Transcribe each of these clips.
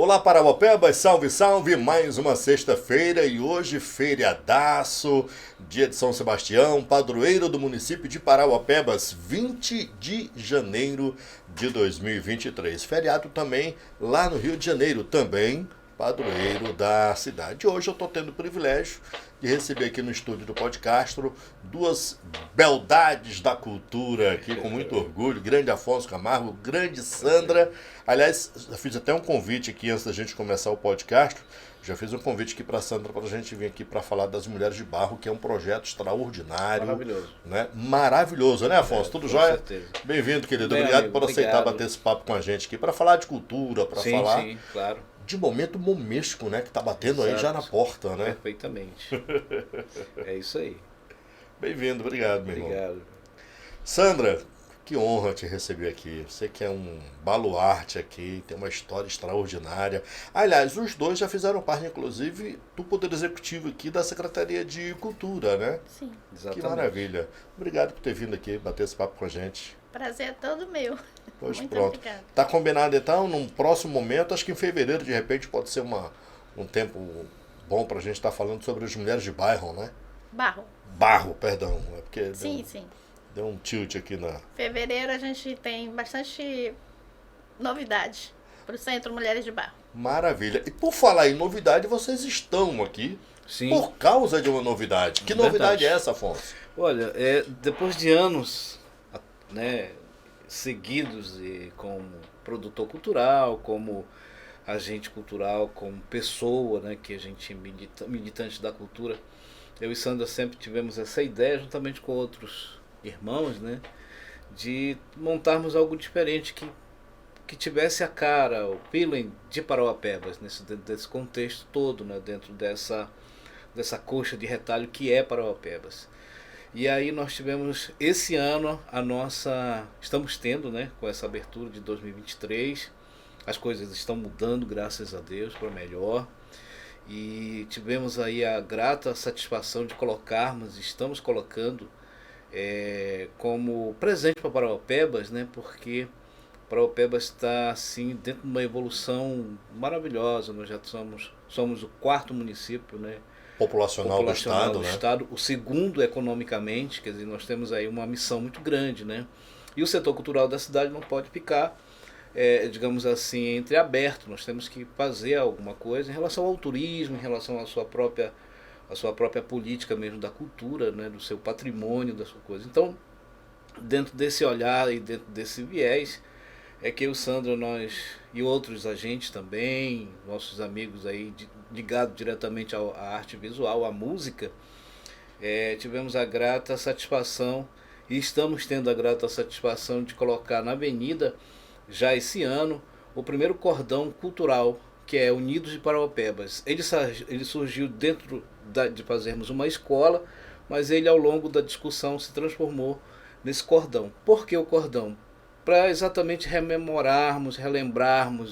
Olá, Parauapebas, salve, salve! Mais uma sexta-feira e hoje feriadaço, dia de São Sebastião, padroeiro do município de Parauapebas, 20 de janeiro de 2023. Feriado também lá no Rio de Janeiro, também padroeiro da cidade. Hoje eu estou tendo o privilégio de receber aqui no estúdio do Podcastro duas beldades da cultura aqui com muito orgulho, grande Afonso Camargo, grande Sandra. Aliás, já fiz até um convite aqui antes da gente começar o podcast. Já fiz um convite aqui para a Sandra para a gente vir aqui para falar das Mulheres de Barro, que é um projeto extraordinário. Maravilhoso. Né? Maravilhoso, né, Afonso? Tudo jóia? Com certeza. Bem-vindo, querido. Bem, obrigado amigo, por aceitar obrigado. bater esse papo com a gente aqui, para falar de cultura, para falar Sim, claro. de momento momesco, né? Que tá batendo aí já na porta, né? Perfeitamente. É isso aí. Bem-vindo, obrigado, meu irmão. Obrigado. Sandra, que honra te receber aqui. Você que é um baluarte aqui, tem uma história extraordinária. Aliás, os dois já fizeram parte, inclusive, do Poder Executivo aqui da Secretaria de Cultura, né? Sim, Exatamente. Que maravilha. Obrigado por ter vindo aqui bater esse papo com a gente. prazer é todo meu. Pois Muito pronto. obrigada. Tá combinado então, num próximo momento, acho que em fevereiro, de repente, pode ser um tempo bom pra gente estar falando sobre as mulheres de bairro, né? Barro. Perdão. É porque Sim, sim. deu um tilt aqui na... Fevereiro a gente tem bastante novidade para o Centro Mulheres de Barro. Maravilha. E por falar em novidade, vocês estão aqui Sim. por causa de uma novidade. Que Verdade. novidade é essa, Afonso? Olha, depois de anos, né, seguidos como produtor cultural, como agente cultural, como pessoa, né, que a gente é militante da cultura, eu e Sandra sempre tivemos essa ideia, juntamente com outros irmãos, né, de montarmos algo diferente que tivesse a cara, o feeling de Parauapebas, desse contexto todo, né, dentro dessa coxa de retalho que é Parauapebas. E aí nós tivemos esse ano estamos tendo, né, com essa abertura de 2023, as coisas estão mudando, graças a Deus, para melhor. E tivemos aí a grata satisfação de estamos colocando como presente para Parauapebas, né, porque Parauapebas está assim dentro de uma evolução maravilhosa. Nós já somos o quarto município, né, Populacional do estado, né? estado, o segundo economicamente, quer dizer, nós temos aí uma missão muito grande, né? E o setor cultural da cidade não pode ficar, digamos assim, entreaberto. Nós temos que fazer alguma coisa em relação ao turismo, em relação à sua própria política mesmo da cultura, né? Do seu patrimônio, da sua coisa. Então, dentro desse olhar e dentro desse viés, é que eu, Sandra, nós e outros agentes também, nossos amigos aí ligados diretamente à arte visual, à música, tivemos a grata satisfação e estamos tendo a grata satisfação de colocar na avenida, já esse ano, o primeiro cordão cultural, que é Unidos de Parauapebas. Ele surgiu dentro de fazermos uma escola, mas ele, ao longo da discussão, se transformou nesse cordão. Por que o cordão? Para exatamente relembrarmos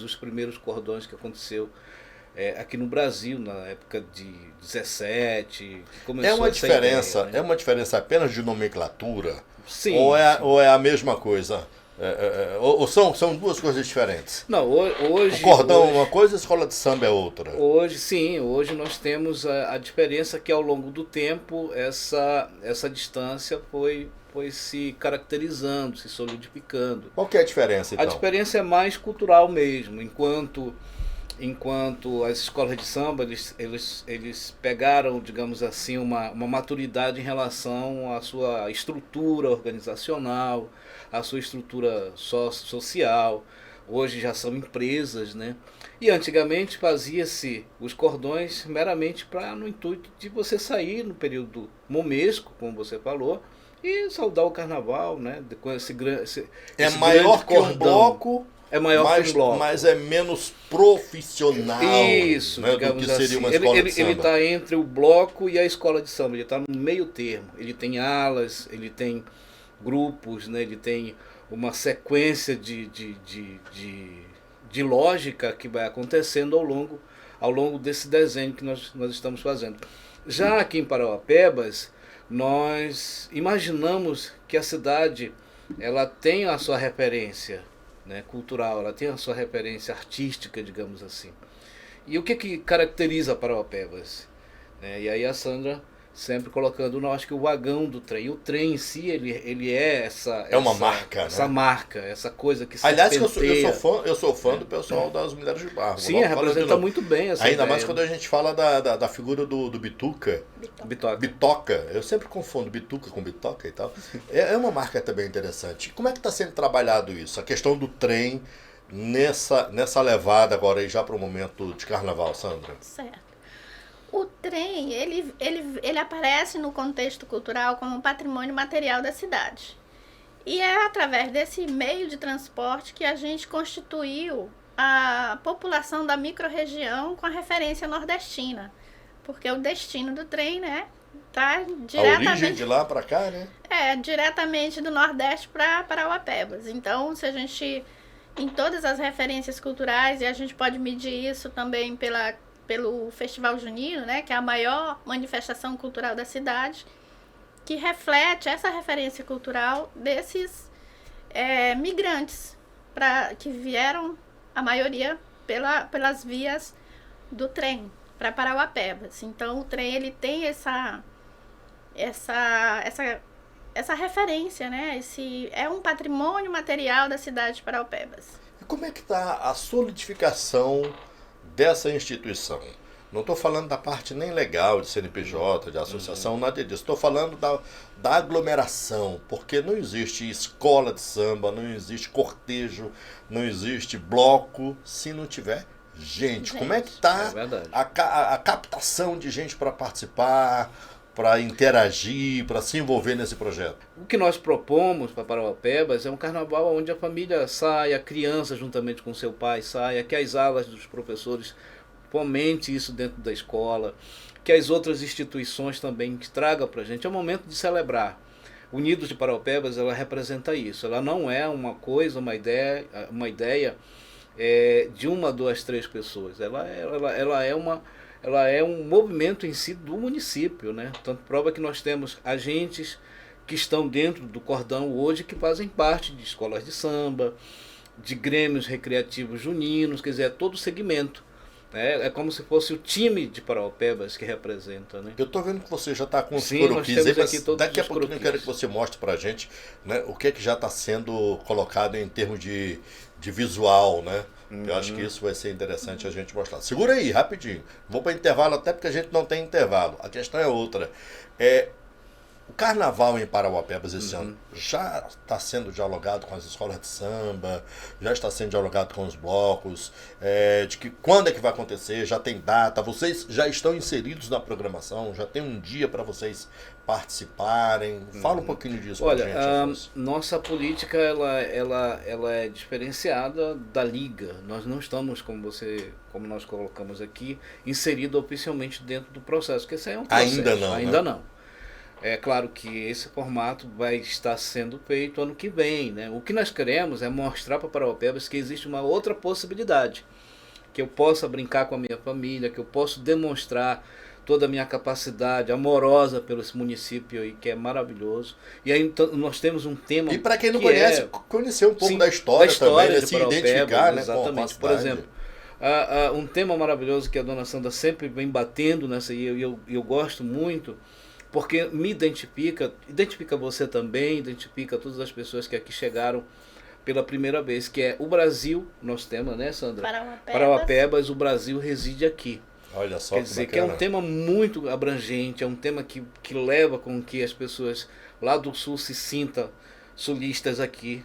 os primeiros cordões que aconteceu aqui no Brasil, na época de 17, que começou É uma essa diferença, ideia, né? é uma diferença apenas de nomenclatura? Sim, Ou é a mesma coisa? Ou são duas coisas diferentes? Não, hoje... O cordão é uma coisa, a escola de samba é outra. Hoje nós temos a diferença que ao longo do tempo essa distância foi se caracterizando, se solidificando. Qual que é a diferença, então? A diferença é mais cultural mesmo, enquanto as escolas de samba, eles pegaram, digamos assim, uma maturidade em relação à sua estrutura organizacional, à sua estrutura social. Hoje já são empresas, né? E antigamente fazia-se os cordões meramente no intuito de você sair no período momesco, como você falou, e saudar o carnaval, né? Com esse maior grande que um cordão. bloco, É maior que um bloco. mas é menos profissional. Isso, né, do digamos que seria assim. uma escola de samba. Ele está entre o bloco e a escola de samba. Ele está no meio termo. Ele tem alas, ele tem grupos, né? Ele tem uma sequência de lógica que vai acontecendo ao longo desse desenho que nós estamos fazendo. Já aqui em Parauapebas, nós imaginamos que a cidade ela tem a sua referência, né, cultural, ela tem a sua referência artística, digamos assim. E o que caracteriza Parauapebas? E aí a Sandra sempre colocando, não, acho que o vagão do trem, o trem em si, ele é uma marca, essa né? marca, essa coisa que se Aliás, penteia. eu sou fã do pessoal das Mulheres de Barro. Sim, representa muito bem essa Ainda ideia, mais quando a gente fala da figura do Bituca. Bitoca. Bitoca. Eu sempre confundo Bituca com Bitoca e tal. É uma marca também interessante. Como é que está sendo trabalhado isso? A questão do trem nessa levada agora aí já para o momento de carnaval, Sandra? Certo. O trem, ele aparece no contexto cultural como um patrimônio material da cidade. E é através desse meio de transporte que a gente constituiu a população da microrregião com a referência nordestina. Porque o destino do trem, né, tá diretamente... A origem de lá para cá, né? Diretamente do Nordeste para Parauapebas. Então, se a gente... Em todas as referências culturais, e a gente pode medir isso também pelo Festival Junino, né, que é a maior manifestação cultural da cidade, que reflete essa referência cultural desses migrantes que vieram, a maioria, pelas vias do trem para Parauapebas. Então, o trem ele tem essa referência, né? É um patrimônio material da cidade de Parauapebas. E como é que está a solidificação dessa instituição? Não estou falando da parte nem legal de CNPJ, de associação, nada disso. Estou falando da aglomeração, porque não existe escola de samba, não existe cortejo, não existe bloco se não tiver gente. Como é que está a captação de gente para participar, para interagir, para se envolver nesse projeto? O que nós propomos para Parauapebas é um carnaval onde a família saia, a criança juntamente com seu pai saia, que as alas dos professores fomente isso dentro da escola, que as outras instituições também tragam para a gente. É o momento de celebrar. Unidos de Parauapebas, ela representa isso. Ela não é uma coisa, uma ideia de uma, duas, três pessoas. Ela é um movimento em si do município, né? Tanto prova que nós temos agentes que estão dentro do cordão hoje que fazem parte de escolas de samba, de grêmios recreativos juninos, quer dizer, é todo o segmento. É como se fosse o time de Parauapebas que representa, né? Eu estou vendo que você já está com os croquis aí, mas daqui a pouquinho eu quero que você mostre para a gente, né, o que já está sendo colocado em termos de visual, né? Eu acho que isso vai ser interessante a gente mostrar. Segura aí, rapidinho. Vou para intervalo até porque a gente não tem intervalo. A questão é outra. O carnaval em Parauapebas esse ano já está sendo dialogado com as escolas de samba, já está sendo dialogado com os blocos, de que quando é que vai acontecer, já tem data, vocês já estão inseridos na programação, já tem um dia para vocês participarem. Fala um pouquinho disso para a gente. Nossa política ela é diferenciada da Liga. Nós não estamos, como nós colocamos aqui, inserido oficialmente dentro do processo, porque isso aí é um processo. Ainda não. É claro que esse formato vai estar sendo feito ano que vem, né? O que nós queremos é mostrar para Parauapebas que existe uma outra possibilidade, que eu possa brincar com a minha família, que eu possa demonstrar toda a minha capacidade amorosa pelo esse município aí, que é maravilhoso. E aí então, nós temos um tema... E para quem não conhece, conhecer um pouco da história também, né? Se identificar, né? Exatamente. Por exemplo, um tema maravilhoso que a dona Sandra sempre vem batendo nessa, e eu gosto muito, porque me identifica você também, identifica todas as pessoas que aqui chegaram pela primeira vez, que é o Brasil, nosso tema, né, Sandra? Parauapebas, o Brasil reside aqui. Olha só, quer dizer, que é um tema muito abrangente, é um tema que leva com que as pessoas lá do sul se sintam sulistas aqui,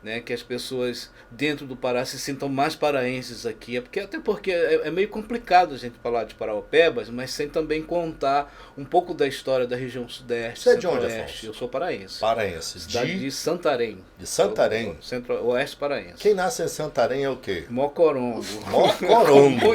né, que as pessoas dentro do Pará se sintam mais paraenses aqui, até porque é meio complicado a gente falar de Parauapebas, mas sem também contar um pouco da história da região sudeste, Você é de onde, Afonso? Eu sou paraense. Paraense. Cidade de Santarém. De Santarém? Centro-oeste paraense. Quem nasce em Santarém é o quê? Mocorongo. Mocorongo.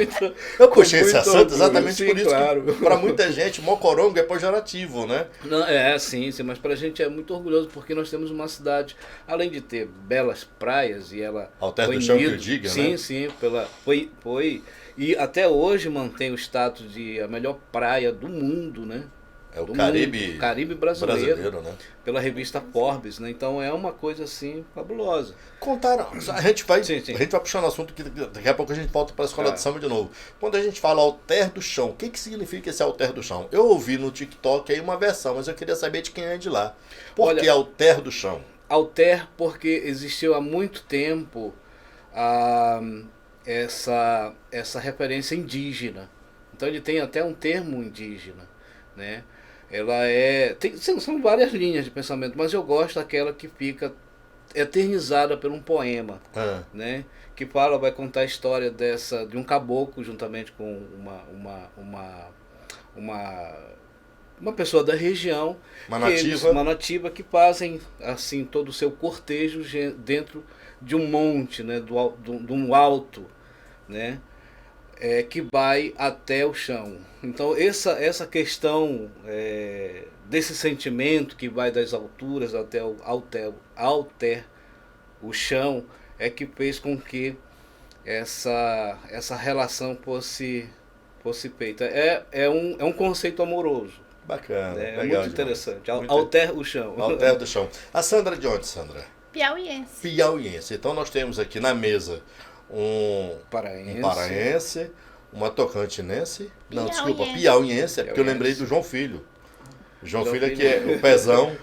Eu puxei esse assunto exatamente sim, por isso, claro. Para muita gente, Mocorongo é pejorativo, né? Não, sim, mas para a gente é muito orgulhoso, porque nós temos uma cidade, além de ter belas praias, e ela Alter do chão que eu diga, sim, né? Sim, foi. E até hoje mantém o status de a melhor praia do mundo, né? É o do Caribe, mundo, Caribe brasileiro, né? pela revista Forbes, né? Então é uma coisa assim fabulosa. Contaram, a gente vai Sim. A gente vai puxando o assunto que daqui a pouco a gente volta para a escola Tá. de samba de novo. Quando a gente fala alter do chão, o que significa esse alter do chão? Eu ouvi no TikTok aí uma versão, mas eu queria saber de quem é de lá. Por Olha, que alter do chão? Alter porque existiu há muito tempo essa referência indígena. Então ele tem até um termo indígena, né? Ela são várias linhas de pensamento, mas eu gosto daquela que fica eternizada por um poema, né? Que vai contar a história de um caboclo juntamente com uma pessoa da região, uma nativa, que fazem assim todo o seu cortejo dentro de um monte, né? De um alto, né? Que vai até o chão. Então essa questão desse sentimento que vai das alturas até o chão é que fez com que essa relação fosse feita. É um conceito amoroso. Bacana, É legal muito interessante. Muito Alter o chão. Alter do chão. A Sandra de onde, Sandra? Piauiense. Piauiense. Então nós temos aqui na mesa um paraense, uma tocantinense. Não, desculpa, piauiense, é porque eu lembrei do João Filho. João Filho aqui é o Pezão.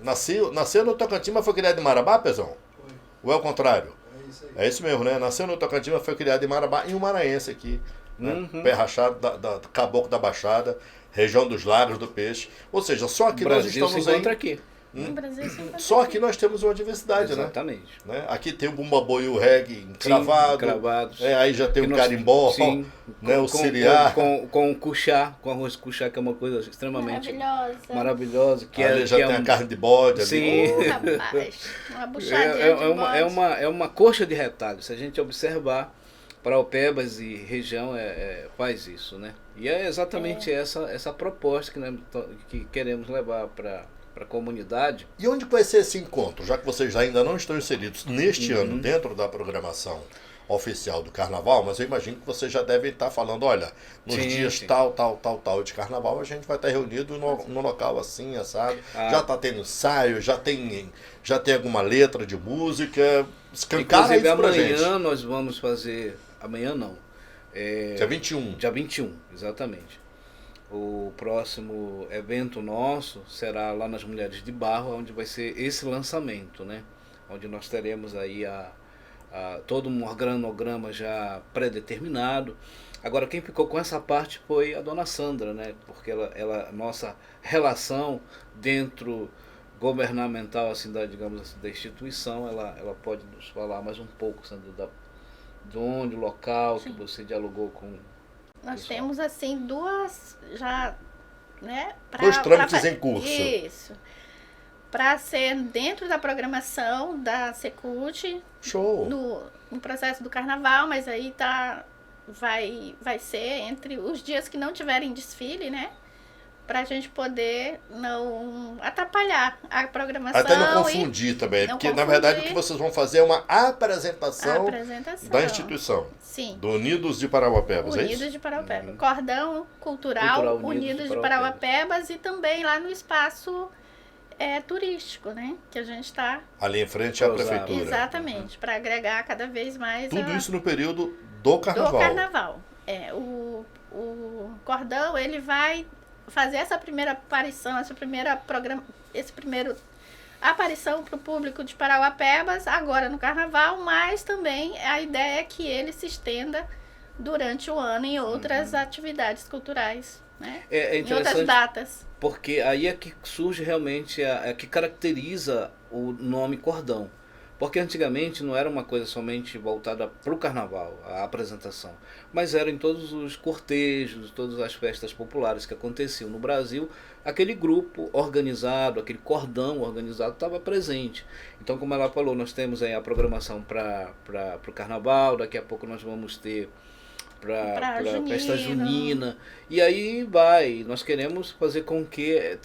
Nasceu no Tocantins, mas foi criado em Marabá, Pezão? Ou é o contrário? É isso mesmo, né? Nasceu no Tocantins, mas foi criado em Marabá, e um maranhense aqui. Né? Pé rachado, do Caboclo da Baixada, região dos Lagos do Peixe. Ou seja, só aqui nós estamos aí. Aqui. No Brasil, Só aqui nós temos uma diversidade, exatamente, né? Aqui tem o bumba boi e o reggae cravados. Aí já tem o carimbó, né? O siriá. Com o cuchá, com arroz cuchá, que é uma coisa extremamente maravilhosa. Ali já tem a carne de bode. Sim. Rapaz, uma buchadinha de bode. É uma coxa de retalho. Se a gente observar, Paraupebas e região faz isso, né? E é exatamente essa proposta que queremos levar para a comunidade. E onde vai ser esse encontro? Já que vocês ainda não estão inseridos neste ano dentro da programação oficial do Carnaval, mas eu imagino que vocês já devem estar falando, olha, nos dias tal de Carnaval a gente vai estar reunido no local assim, assado. Já está tendo ensaio, já tem alguma letra de música. Escancara isso pra gente. Amanhã nós vamos fazer... Amanhã não. Dia 21. Dia 21, exatamente. O próximo evento nosso será lá nas Mulheres de Barro, onde vai ser esse lançamento, né? Onde nós teremos aí todo um organograma já pré-determinado. Agora, quem ficou com essa parte foi a dona Sandra, né? Porque nossa relação dentro governamental, assim, digamos assim, da instituição, ela pode nos falar mais um pouco, Sandra, de onde, o local que você dialogou com... Nós temos, assim, duas já, né? Dois trâmites em curso. Isso. Para ser dentro da programação da Secult. Show! No processo do Carnaval, mas aí vai ser entre os dias que não tiverem desfile, né? Pra gente poder não atrapalhar a programação. Até não confundir também, porque na verdade o que vocês vão fazer é uma apresentação da instituição. Sim. Do Unidos de Parauapebas, é isso? Unidos de Parauapebas. Cordão Cultural Unidos de Parauapebas e também lá no espaço turístico, né? Que a gente está... Ali em frente à prefeitura. Exatamente, para agregar cada vez mais... Tudo isso no período do Carnaval. Do Carnaval. O Cordão, ele vai fazer essa primeira aparição, esse primeiro aparição para o público de Parauapebas agora no Carnaval, mas também a ideia é que ele se estenda durante o ano em outras atividades culturais, né? Em outras datas. Porque aí é que surge realmente, que caracteriza o nome Cordão. Porque antigamente não era uma coisa somente voltada para o Carnaval, a apresentação, mas era em todos os cortejos, todas as festas populares que aconteciam no Brasil, aquele grupo organizado, aquele cordão organizado estava presente. Então, como ela falou, nós temos aí a programação para o Carnaval, daqui a pouco nós vamos ter para a festa junina, e aí nós queremos fazer com que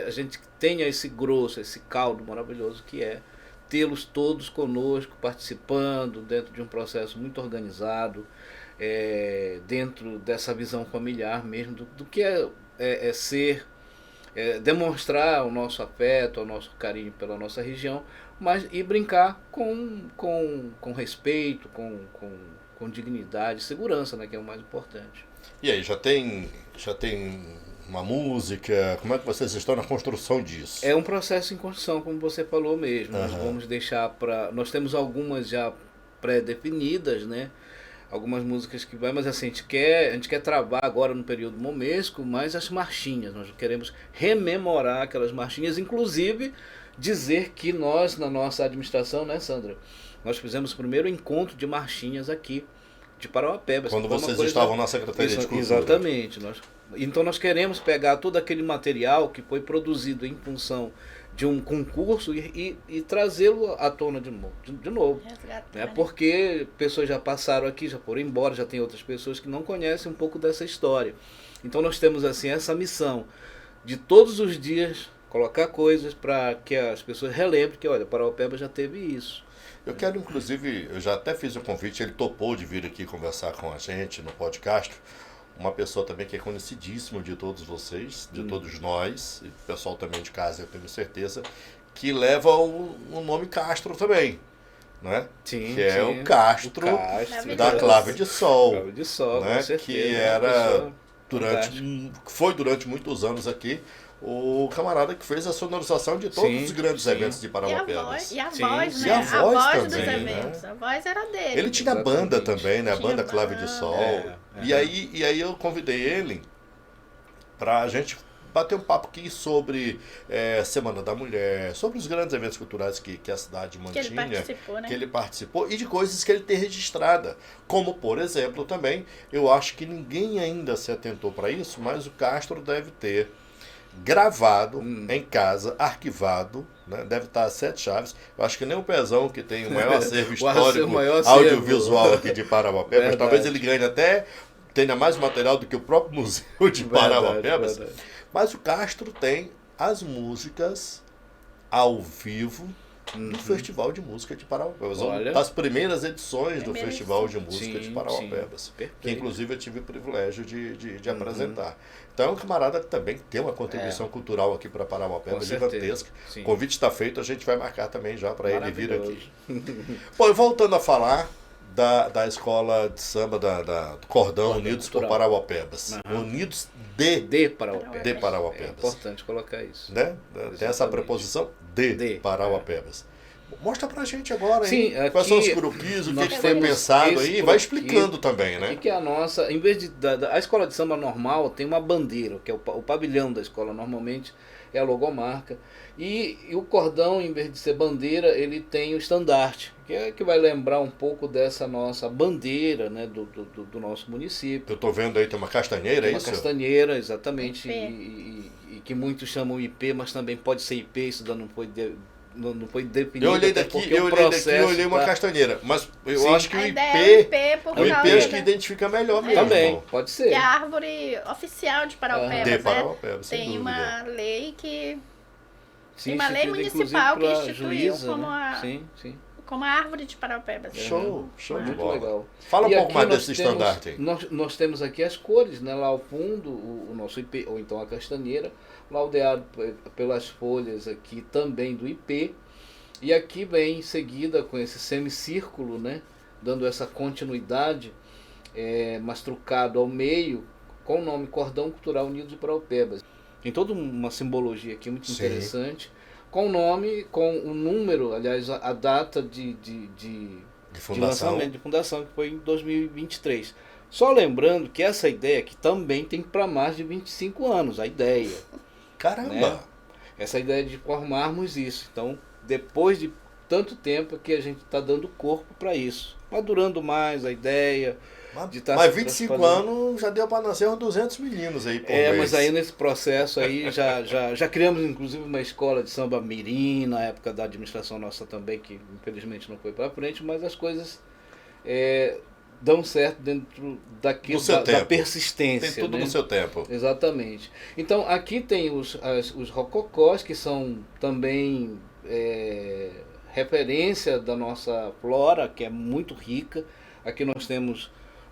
a gente tenha esse grosso, esse caldo maravilhoso que é tê-los todos conosco, participando dentro de um processo muito organizado, dentro dessa visão familiar mesmo, do que é ser demonstrar o nosso afeto, o nosso carinho pela nossa região, mas e brincar com respeito, com dignidade, segurança, né, que é o mais importante. E aí, já tem uma música? Como é que vocês estão na construção disso? É um processo em construção, como você falou mesmo. Nós Aham. vamos deixar para... Nós temos algumas já pré-definidas, né? Algumas músicas que vai, mas assim, a gente quer travar agora no período momesco, mais as marchinhas. Nós queremos rememorar aquelas marchinhas, inclusive dizer que nós, na nossa administração, né, Sandra? Nós fizemos o primeiro encontro de marchinhas aqui, de Parauapebas. Quando que foi uma vocês coisa- estavam na Secretaria de Isso, Cultura. exatamente. Então nós queremos pegar todo aquele material que foi produzido em função de um concurso e trazê-lo à tona de novo. Resgatar, Né? né? Porque pessoas já passaram aqui, já foram embora, já tem outras pessoas que não conhecem um pouco dessa história. Então nós temos assim essa missão de todos os dias colocar coisas para que as pessoas relembrem que, olha, Parauapebas já teve isso. Eu quero, inclusive, eu já até fiz o convite, ele topou de vir aqui conversar com a gente no podcast. Uma pessoa também que é conhecidíssima de todos vocês, de todos nós, e o pessoal também de casa, eu tenho certeza, que leva o nome Castro também, né? Sim, Que é sim. o Castro Maravilhoso. da Clave de Sol, Clave de Sol, né? com certeza. Que Uma era pessoa fantástica. foi durante muitos anos aqui o camarada que fez a sonorização de todos Sim, os grandes sim. eventos de E a Parauapebas. voz, né? Sim, A e a voz voz dos também, eventos. né? A voz era dele. Ele tinha Exatamente. banda também, né? A Tinha banda Clave de banda. Sol. É, E aí eu convidei ele pra gente bater um papo aqui sobre Semana da Mulher, sobre os grandes eventos culturais que a cidade Que ele mantinha, participou, né? que ele participou e de coisas que ele tem registrada. Como, por exemplo, também, eu acho que ninguém ainda se atentou para isso, mas o Castro deve ter gravado em casa, arquivado, né? Deve estar a 7 chaves. Eu acho que nem o Pezão, que tem o maior acervo histórico maior acervo. audiovisual aqui de Parauapebas, Verdade. talvez ele ganhe até, tenha mais material do que o próprio museu de Parauapebas. Verdade. Mas o Castro tem as músicas ao vivo do Festival de Música de Parauapebas. Olha. Das primeiras edições do Primeira Festival de Música Sim, de Parauapebas. sim. Que Perfeito. inclusive eu tive o privilégio de apresentar. Então é um camarada que também tem uma contribuição cultural aqui para Parauapebas Com certeza. gigantesca. Sim. O convite está feito, a gente vai marcar também já para ele vir aqui. Maravilhoso. Bom, e voltando a falar da escola de samba do Cordão Unidos por Cultural. Parauapebas. Aham. Unidos de De Parauapebas. De Parauapebas. É importante colocar isso. né? Tem essa Exatamente. preposição de De, Parauapebas. Mostra pra gente agora, hein? Sim, Quais são os aqui grupis, o nós que foi temos pensado esse aí? Vai croquis explicando também, né? E que a nossa, em vez de a escola de samba normal tem uma bandeira, que é o pavilhão da escola, normalmente é a logomarca. E o cordão, em vez de ser bandeira, ele tem o estandarte, que vai lembrar um pouco dessa nossa bandeira, né, do nosso município. Eu tô vendo aí, tem uma castanheira, é Uma isso? castanheira, exatamente, IP. e que muitos chamam IP, mas também pode ser IP, isso ainda não foi definido. Eu olhei até daqui, porque o eu olhei daqui, eu processo olhei uma tá- castanheira. Mas eu Sim. acho que A o ideia é o IP, IP por o IP causa acho que da- identifica melhor mesmo. Também, pode ser. que é a árvore oficial de Parauapebas, De né? Parauapebas, sem Tem dúvida. uma lei que Sim, tem uma lei instituída, municipal que inclusive, pra instituiu juíza, como né? a- Sim. como a árvore de Parauapebas. Show de Muito bola. legal. Fala um E pouco aqui mais nós desse temos- estandarte aí. Nós temos aqui as cores, né? Lá ao fundo, o nosso IP, ou então a castanheira, laudeado pelas folhas aqui também do IP. E aqui vem em seguida com esse semicírculo, né? Dando essa continuidade, mas trucado ao meio, com o nome Cordão Cultural Unidos de Parauapebas. Tem toda uma simbologia aqui muito Sim. interessante, com o nome, com o número, aliás, a data de De de fundação. lançamento de fundação, que foi em 2023. Só lembrando que essa ideia aqui também tem para mais de 25 anos, a ideia. Caramba! Né? Essa ideia de formarmos isso. Então, depois de tanto tempo que a gente está dando corpo para isso. Madurando mais a ideia. de tá Mas se 25 fazendo. anos já deu para nascer uns 200 meninos aí por mês. Mas aí nesse processo aí já criamos inclusive uma escola de samba mirim na época da administração nossa também, que infelizmente não foi para frente, mas as coisas dão certo dentro daquilo, No seu da tempo. persistência. Tem tudo né? no seu tempo. Exatamente. Então aqui tem os rococós, que são também referência da nossa flora, que é muito rica. Aqui nós temos,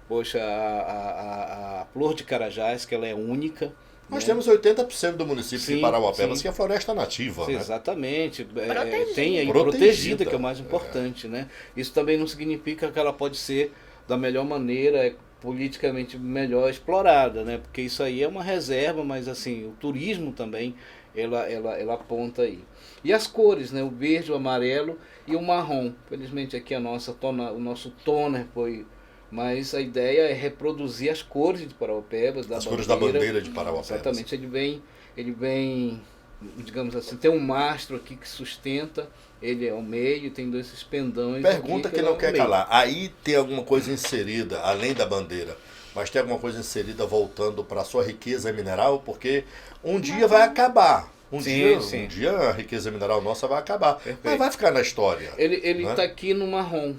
poxa, a flor de Carajás, que ela é única, Nós né? temos 80% do município de Sim, Parauapebas sim. que é floresta nativa, né? Exatamente. Protegida. Tem aí protegida, que é o mais importante, né? Isso também não significa que ela pode ser da melhor maneira, politicamente melhor explorada, né? Porque isso aí é uma reserva, mas assim, o turismo também, ela aponta aí. E as cores, né? O verde, o amarelo e o marrom. Felizmente aqui o nosso toner foi... Mas a ideia é reproduzir as cores de Parauapebas, As cores da bandeira de Parauapebas. Exatamente, ele vem, digamos assim, tem um mastro aqui que sustenta, ele é o meio, tem esses pendões. Pergunta aqui, que não é o quer meio. calar. Aí tem alguma coisa inserida, além da bandeira, mas tem alguma coisa inserida voltando para a sua riqueza mineral? Porque um dia vai acabar. Um dia a riqueza mineral nossa vai acabar. Perfeito. Mas vai ficar na história. Ele né? está aqui no marrom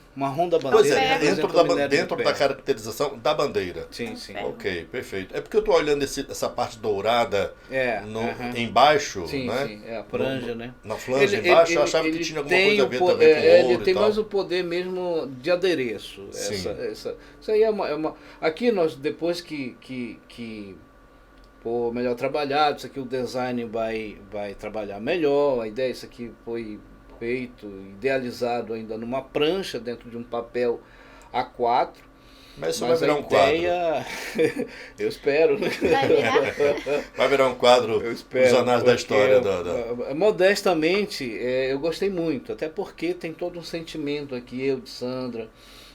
da bandeira. Pois é, por exemplo, o minério de dentro da ferro. caracterização da bandeira. Sim, sim. Ok, perfeito. É porque eu estou olhando essa parte dourada Aham. embaixo, Sim, né? sim, é a franja, né? Na flanja embaixo, eu achava que tinha alguma coisa a ver também com ele ouro tem e tal. mais o poder mesmo de adereço. Sim. Isso aí é uma... Aqui nós, depois que for melhor trabalhado, isso aqui o design vai trabalhar melhor, a ideia, isso aqui foi feito, idealizado ainda numa prancha dentro de um papel A4. Mas isso vai virar um ideia, eu espero, né? Vai virar? Vai virar um quadro Eu espero, dos anais da porque, história. modestamente, eu gostei muito, até porque tem todo um sentimento aqui, eu de Sandra,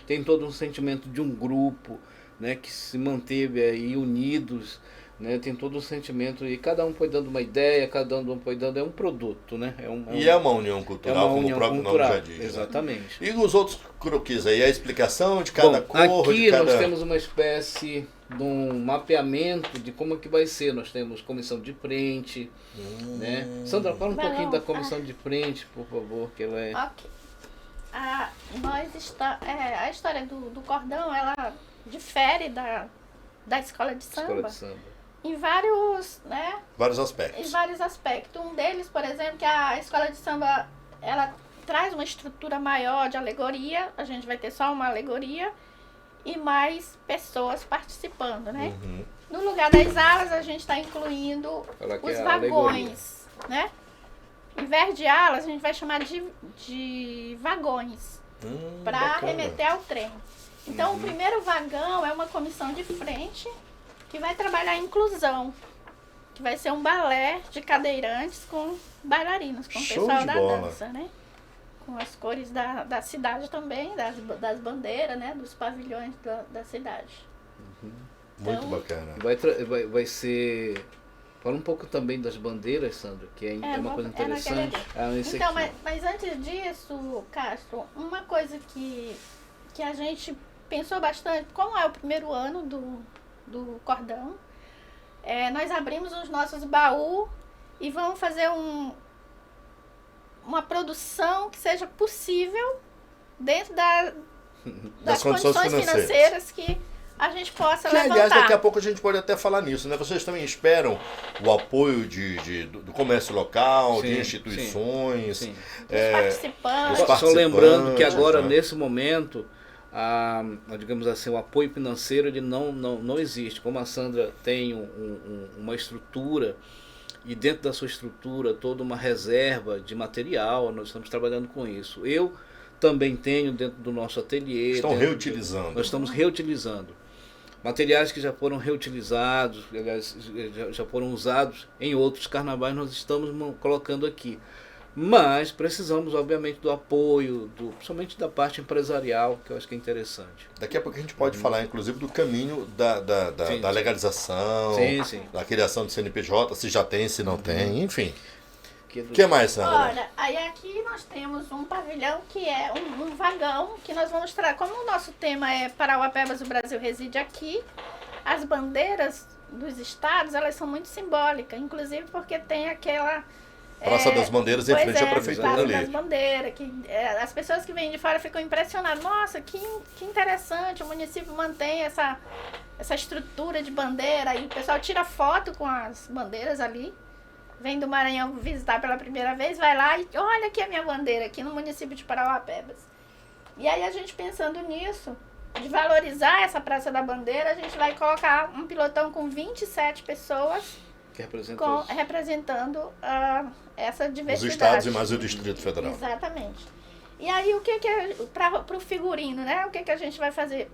tem todo um sentimento de um grupo, né, que se manteve aí unidos, né, tem todo um sentimento e cada um foi dando uma ideia, cada um foi dando, é um produto, né? E é uma união cultural, como o próprio nome já diz. Exatamente. Né? E os outros croquis aí, a explicação de cada cor, aqui de cada... nós temos uma espécie de um mapeamento de como que vai ser. Nós temos comissão de frente, né? Sandra, fala um pouquinho da comissão de frente, por favor, que ela é... Ok. A história do cordão, ela difere da escola de samba. Escola de samba. Em vários, né? Vários aspectos. Em vários aspectos. Um deles, por exemplo, que a escola de samba, ela traz uma estrutura maior de alegoria. A gente vai ter só uma alegoria e mais pessoas participando, né? No lugar das alas, a gente está incluindo os vagões, né? Em vez de alas, a gente vai chamar de vagões para remeter ao trem. Então, o primeiro vagão é uma comissão de frente que vai trabalhar a inclusão, que vai ser um balé de cadeirantes com bailarinos, com o Show pessoal de da bola. dança, né? Com as cores da cidade também, das bandeiras, né? Dos pavilhões da cidade. Muito Então, bacana. Vai ser... Fala um pouco também das bandeiras, Sandra, que é uma coisa interessante. Então, mas antes disso, Castro, uma coisa que a gente pensou bastante, como é o primeiro ano do cordão, nós abrimos os nossos baús e vamos fazer uma produção que seja possível dentro das condições financeiras que a gente possa levantar. Aliás, daqui a pouco a gente pode até falar nisso, né? Vocês também esperam o apoio do comércio local, de instituições, sim. Dos participantes. Só lembrando que agora, né? nesse momento, digamos assim, o apoio financeiro ele não existe. Como a Sandra tem uma estrutura e dentro da sua estrutura toda uma reserva de material, nós estamos trabalhando com isso. Eu também tenho dentro do nosso ateliê. Reutilizando. Nós estamos reutilizando. Materiais que já foram reutilizados, aliás, já foram usados em outros carnavais, nós estamos colocando aqui. Mas precisamos, obviamente, do apoio, principalmente da parte empresarial, que eu acho que é interessante. Daqui a pouco a gente pode falar, inclusive, do caminho da legalização, da criação do CNPJ, se já tem, se não tem, enfim. O que mais, Sandra? Olha, aí aqui nós temos um pavilhão que é um vagão, que nós vamos trazer, como o nosso tema é Parauapebas, o Brasil reside aqui, as bandeiras dos estados, elas são muito simbólicas, inclusive porque tem aquela... Praça das Bandeiras em frente à prefeitura ali. Praça das Bandeiras, que as pessoas que vêm de fora ficam impressionadas. Nossa, que interessante, o município mantém essa estrutura de bandeira, e o pessoal tira foto com as bandeiras ali. Vem do Maranhão visitar pela primeira vez, vai lá e olha aqui a minha bandeira, aqui no município de Parauapebas. E aí a gente pensando nisso, de valorizar essa Praça da Bandeira, a gente vai colocar um pilotão com 27 pessoas Que representa representando essa diversidade. Os estados e mais o Distrito Federal. Exatamente. E aí, o que é para o figurino, né? O que a gente vai fazer?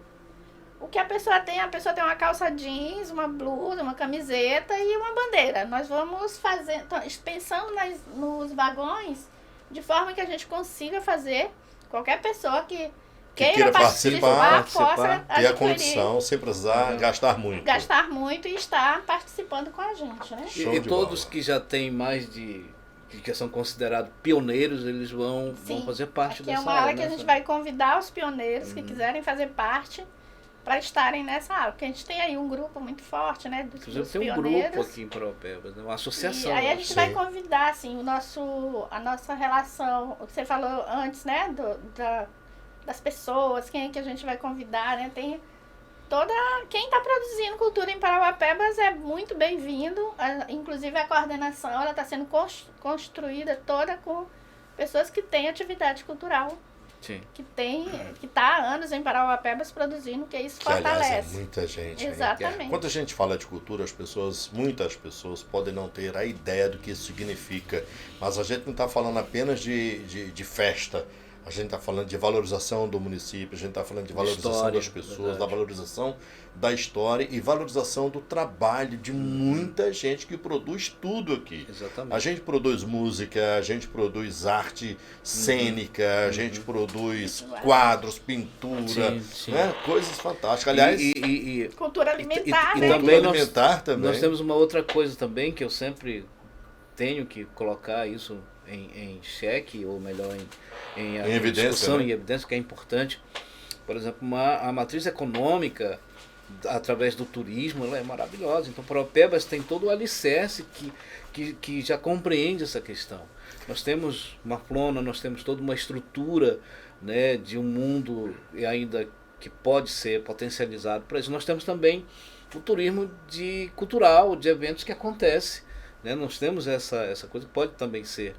O que a pessoa tem uma calça jeans, uma blusa, uma camiseta e uma bandeira. Nós vamos fazer, pensando nos vagões, de forma que a gente consiga fazer qualquer pessoa que queira participar possa ter a condição, sem precisar gastar muito. Gastar muito e estar participando com a gente, né? E todos que já têm mais que são considerados pioneiros, eles vão fazer parte dessa área. É uma área que a gente vai convidar os pioneiros que quiserem fazer parte para estarem nessa área. Porque a gente tem aí um grupo muito forte, né? Dos tem um grupo aqui em Paraupebas, uma associação. E aí a gente vai convidar, assim, a nossa relação, o que você falou antes, né? Das pessoas, quem é que a gente vai convidar, né? Tem quem está produzindo cultura em Parauapebas é muito bem-vindo, inclusive a coordenação, ela está sendo construída toda com pessoas que têm atividade cultural. Sim. Que está há anos em Parauapebas produzindo, que isso fortalece. Aliás, é muita gente. Exatamente. Quando a gente fala de cultura, muitas pessoas podem não ter a ideia do que isso significa, mas a gente não está falando apenas de festa. A gente está falando de valorização do município, a gente está falando de valorização das pessoas, da valorização da história e valorização do trabalho de muita gente que produz tudo aqui. Exatamente. A gente produz música, a gente produz arte cênica, a gente produz quadros, pintura, né? Coisas fantásticas. Aliás, cultura alimentar, e né? também também. Nós temos uma outra coisa também que eu sempre tenho que colocar isso em xeque, ou melhor, em evidência, né? Em evidência, que é importante. Por exemplo, a matriz econômica, através do turismo, ela é maravilhosa. Então, Paraupebas tem todo o alicerce que já compreende essa questão. Nós temos uma flora, nós temos toda uma estrutura, né, de um mundo ainda que pode ser potencializado para isso. Nós temos também o turismo cultural, de eventos que acontece, né? Nós temos essa coisa que pode também ser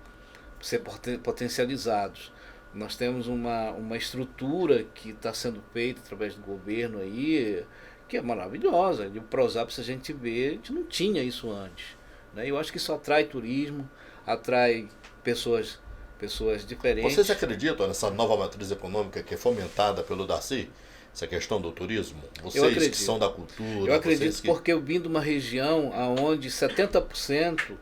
potencializados. Nós temos uma estrutura que está sendo feita através do governo aí, que é maravilhosa. E o Prosap, se a gente ver, a gente não tinha isso antes, né? Eu acho que isso atrai turismo, atrai pessoas diferentes. Vocês acreditam nessa nova matriz econômica que é fomentada pelo Darcy? Essa questão do turismo? Vocês que são da cultura... Eu acredito porque eu vim de uma região onde 70%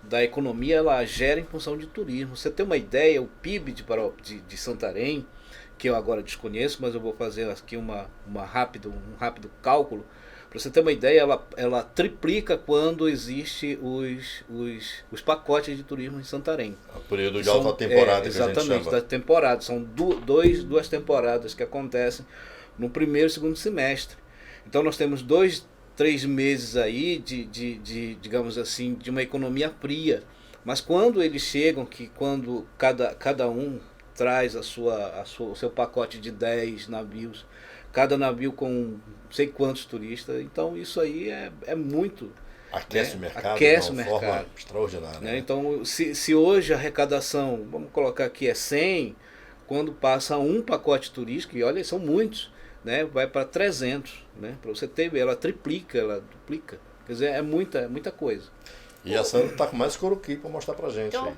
da economia ela gera em função de turismo. Você tem uma ideia, o PIB de Santarém, que eu agora desconheço, mas eu vou fazer aqui um rápido cálculo. Para você ter uma ideia, ela triplica quando existe os pacotes de turismo em Santarém. O período de alta temporada que a gente chama. Exatamente, da temporada. São duas temporadas que acontecem no primeiro e segundo semestre. Então nós temos 2-3 meses aí digamos assim, de uma economia fria. Mas quando eles chegam, quando cada um traz o seu pacote de 10 navios, cada navio com não sei quantos turistas, então isso aí é muito... Aquece o mercado de uma forma extraordinária. Né? Então, se hoje a arrecadação, vamos colocar aqui, é 100, quando passa um pacote turístico, e olha, são muitos, né? Vai para 300, né? Para você ter, ela triplica, ela duplica. Quer dizer, é muita coisa. E a Sandra está com mais couro aqui para mostrar para a gente. Então,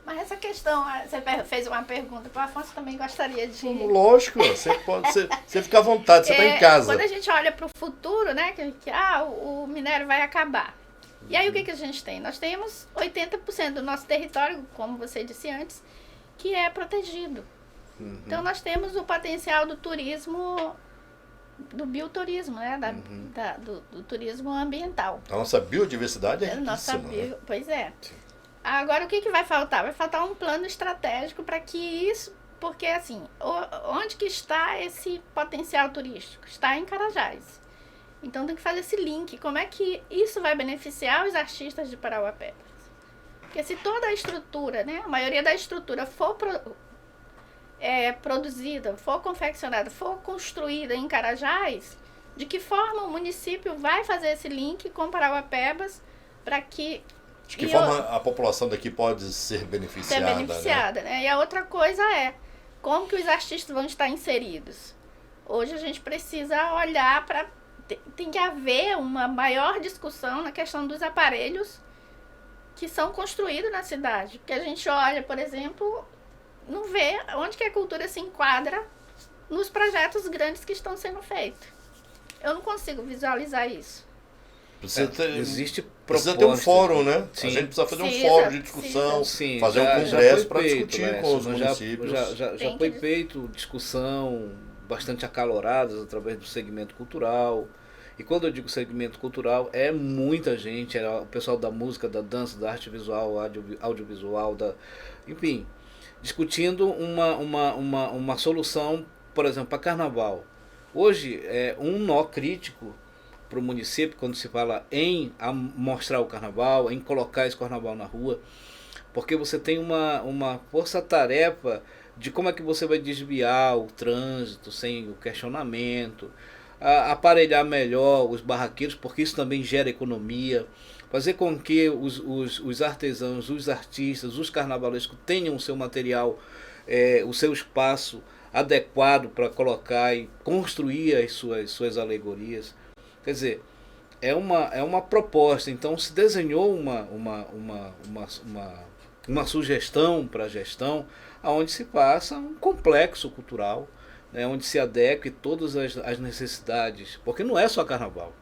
mas essa questão, você fez uma pergunta, o Afonso também gostaria de... Lógico, você fica à vontade, você está em casa. Quando a gente olha para o futuro, né, o minério vai acabar. E aí o que a gente tem? Nós temos 80% do nosso território, como você disse antes, que é protegido. Então nós temos o potencial do turismo, do bioturismo, né? Do turismo ambiental. A nossa biodiversidade é riquíssima. Pois é. Agora o que vai faltar? Vai faltar um plano estratégico para que isso... Porque assim, onde que está esse potencial turístico? Está em Carajás. Então tem que fazer esse link. Como é que isso vai beneficiar os artistas de Parauapebas? Porque se toda a estrutura, né? A maioria da estrutura for produzida, for confeccionada, for construída em Carajás, de que forma o município vai fazer esse link com Parauapebas para que... De que forma a população daqui pode ser beneficiada, né? E a outra coisa é, como que os artistas vão estar inseridos? Hoje a gente precisa olhar para tem que haver uma maior discussão na questão dos aparelhos que são construídos na cidade. Porque a gente olha, por exemplo, não vê onde que a cultura se enquadra nos projetos grandes que estão sendo feitos. Eu não consigo visualizar isso. Existe precisa ter um fórum, né? Sim. A gente precisa fazer um fórum de discussão, sim, fazer um congresso para discutir com os municípios. Já foi feito discussão bastante acaloradas através do segmento cultural. E quando eu digo segmento cultural, é muita gente, é o pessoal da música, da dança, da arte visual, audiovisual, enfim, discutindo uma solução, por exemplo, para carnaval. Hoje, é um nó crítico para o município, quando se fala em mostrar o carnaval, em colocar esse carnaval na rua, porque você tem uma força-tarefa de como é que você vai desviar o trânsito sem o questionamento, aparelhar melhor os barraqueiros, porque isso também gera economia, fazer com que os artesãos, os artistas, os carnavalescos tenham o seu material, o seu espaço adequado para colocar e construir as suas alegorias. Quer dizer, é uma proposta. Então se desenhou uma sugestão para a gestão, onde se passa um complexo cultural, né, onde se adeque todas as necessidades, porque não é só carnaval.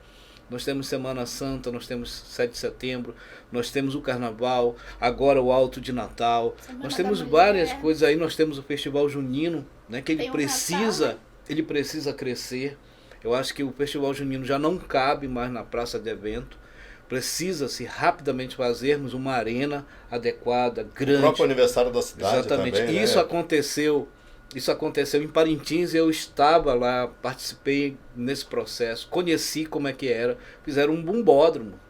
Nós temos Semana Santa, nós temos 7 de setembro, nós temos o carnaval, agora o Alto de Natal, nós temos várias coisas aí, nós temos o Festival Junino, né, que ele precisa crescer. Eu acho que o Festival Junino já não cabe mais na praça de evento. Precisa-se rapidamente fazermos uma arena adequada, grande. O próprio aniversário da cidade. Exatamente. Também, Isso aconteceu em Parintins, eu estava lá, participei nesse processo, conheci como é que era, fizeram um bumbódromo.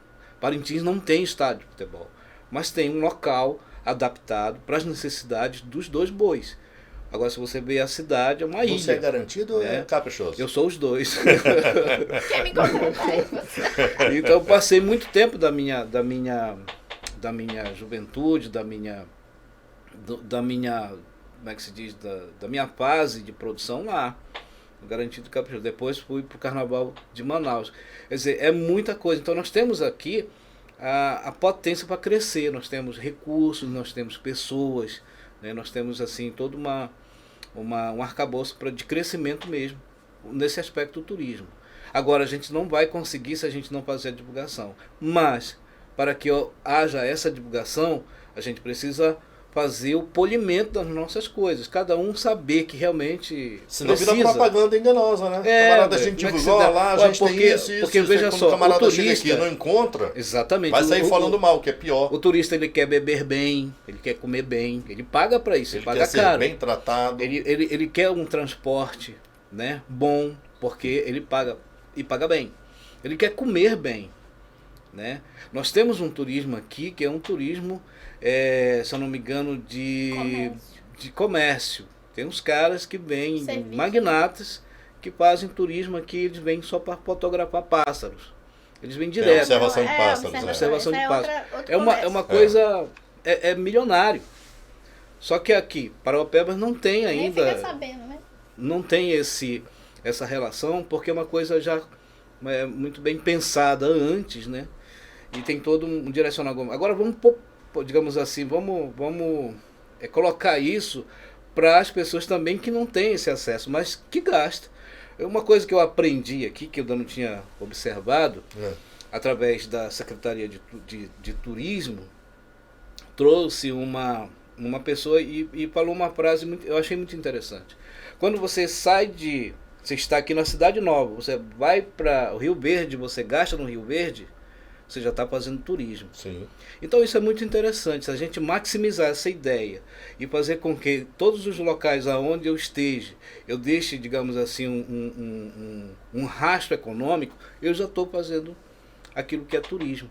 Parintins não tem estádio de futebol, mas tem um local adaptado para as necessidades dos dois bois. Agora, se você vê a cidade, é uma ilha. Você é garantido ou é caprichoso? Eu sou os dois. Quem me contratar? Então, eu passei muito tempo da minha juventude, da minha, como é que se diz, da minha fase de produção lá. Garantido caprichoso. Depois fui para o Carnaval de Manaus. Quer dizer, é muita coisa. Então, nós temos aqui a potência para crescer. Nós temos recursos, nós temos pessoas, né? Nós temos, assim, todo um arcabouço de crescimento mesmo, nesse aspecto do turismo. Agora, a gente não vai conseguir se a gente não fazer a divulgação. Mas, para que haja essa divulgação, a gente precisa fazer o polimento das nossas coisas. Cada um saber que realmente senão vira propaganda enganosa, né? Camarada, a gente divulgou lá, a gente tem isso. Porque veja só, o camarada o turista chega aqui e não encontra, exatamente, vai sair falando mal, que é pior. O turista, ele quer beber bem, ele quer comer bem, ele paga para isso, ele paga quer caro. Ser bem tratado. Ele quer um transporte, né, bom, porque ele paga e paga bem. Ele quer comer bem, né? Nós temos um turismo aqui que é um turismo, se eu não me engano, de comércio. Tem uns caras que vêm, magnatas, que fazem turismo aqui, eles vêm só para fotografar pássaros. Eles vêm direto. Observação de pássaros. Observação de pássaros. É uma coisa, milionário. Só que aqui, Parauapebas não tem ainda. Nem fica sabendo, né? Não tem essa relação, porque é uma coisa já muito bem pensada antes, né? E tem todo um direcionamento. Agora vamos, digamos assim, vamos colocar isso para as pessoas também que não têm esse acesso, mas que gastam. Uma coisa que eu aprendi aqui, que eu não tinha observado, através da Secretaria de Turismo, trouxe uma pessoa e falou uma frase, eu achei muito interessante. Quando você você está aqui na Cidade Nova, você vai para o Rio Verde, você gasta no Rio Verde, você já está fazendo turismo. Sim. Então isso é muito interessante, se a gente maximizar essa ideia e fazer com que todos os locais aonde eu esteja, eu deixe, digamos assim, um rastro econômico, eu já estou fazendo aquilo que é turismo,